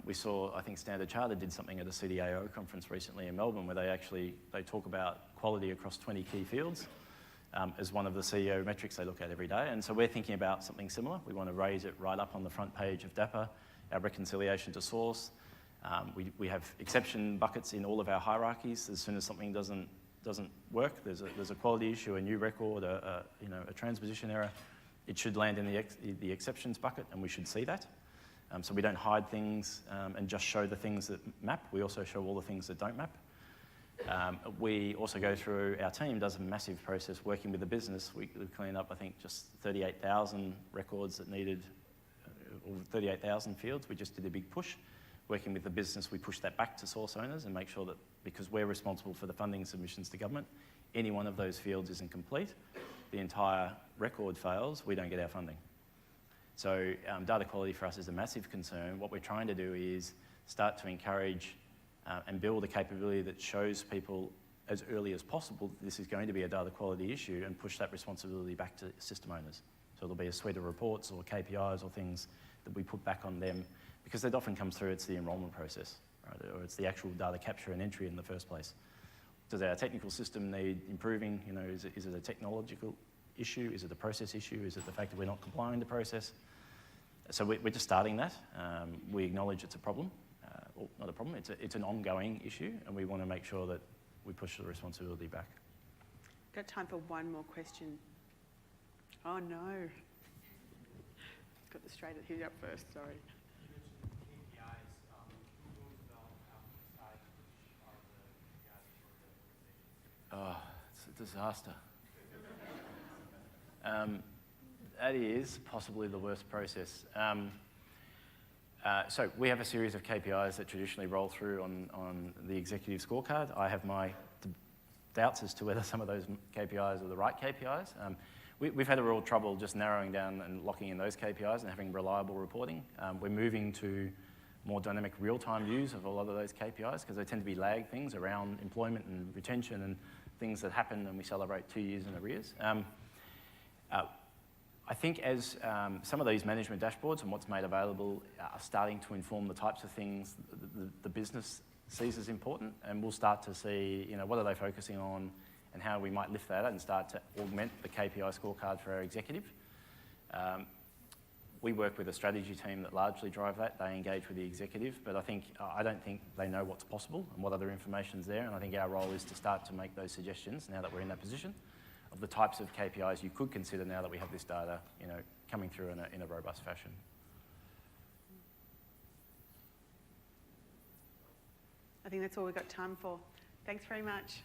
[SPEAKER 1] we saw, I think Standard Chartered did something at a CDAO conference recently in Melbourne where they talk about quality across 20 key fields as one of the CEO metrics they look at every day. And so we're thinking about something similar. We want to raise it right up on the front page of DAPPER, our reconciliation to source. We have exception buckets in all of our hierarchies. As soon as something doesn't work, there's a quality issue, a new record, a transposition error, it should land in the exceptions bucket, and we should see that. So we don't hide things and just show the things that map. We also show all the things that don't map. We also go through, our team does a massive process working with the business. We clean up, I think, just 38,000 records that needed, or 38,000 fields. We just did a big push. Working with the business, we push that back to source owners and make sure that, because we're responsible for the funding submissions to government, any one of those fields isn't complete, the entire record fails, we don't get our funding. So data quality for us is a massive concern. What we're trying to do is start to encourage and build a capability that shows people as early as possible that this is going to be a data quality issue and push that responsibility back to system owners. So there'll be a suite of reports or KPIs or things that we put back on them, because it often comes through, it's the enrolment process, right? Or it's the actual data capture and entry in the first place. Does our technical system need improving? Is it a technological issue? Is it a process issue? Is it the fact that we're not complying the process? So we're just starting that. We acknowledge it's a problem, or not a problem, it's an ongoing issue, and we want to make sure that we push the responsibility back.
[SPEAKER 2] Got time for one more question. Oh no. Got the straight here up first, sorry.
[SPEAKER 1] Oh, it's a disaster. That is possibly the worst process. So we have a series of KPIs that traditionally roll through on the executive scorecard. I have my doubts as to whether some of those KPIs are the right KPIs. We've had a real trouble just narrowing down and locking in those KPIs and having reliable reporting. We're moving to more dynamic real-time views of a lot of those KPIs because they tend to be lag things around employment and retention and things that happen and we celebrate 2 years in arrears. I think as some of these management dashboards and what's made available are starting to inform the types of things the business sees as important, and we'll start to see, what are they focusing on and how we might lift that and start to augment the KPI scorecard for our executive. We work with a strategy team that largely drive that. They engage with the executive, but I don't think they know what's possible and what other information's there, and I think our role is to start to make those suggestions now that we're in that position of the types of KPIs you could consider now that we have this data, coming through in a robust fashion.
[SPEAKER 2] I I think that's all we've got time for. Thanks very much.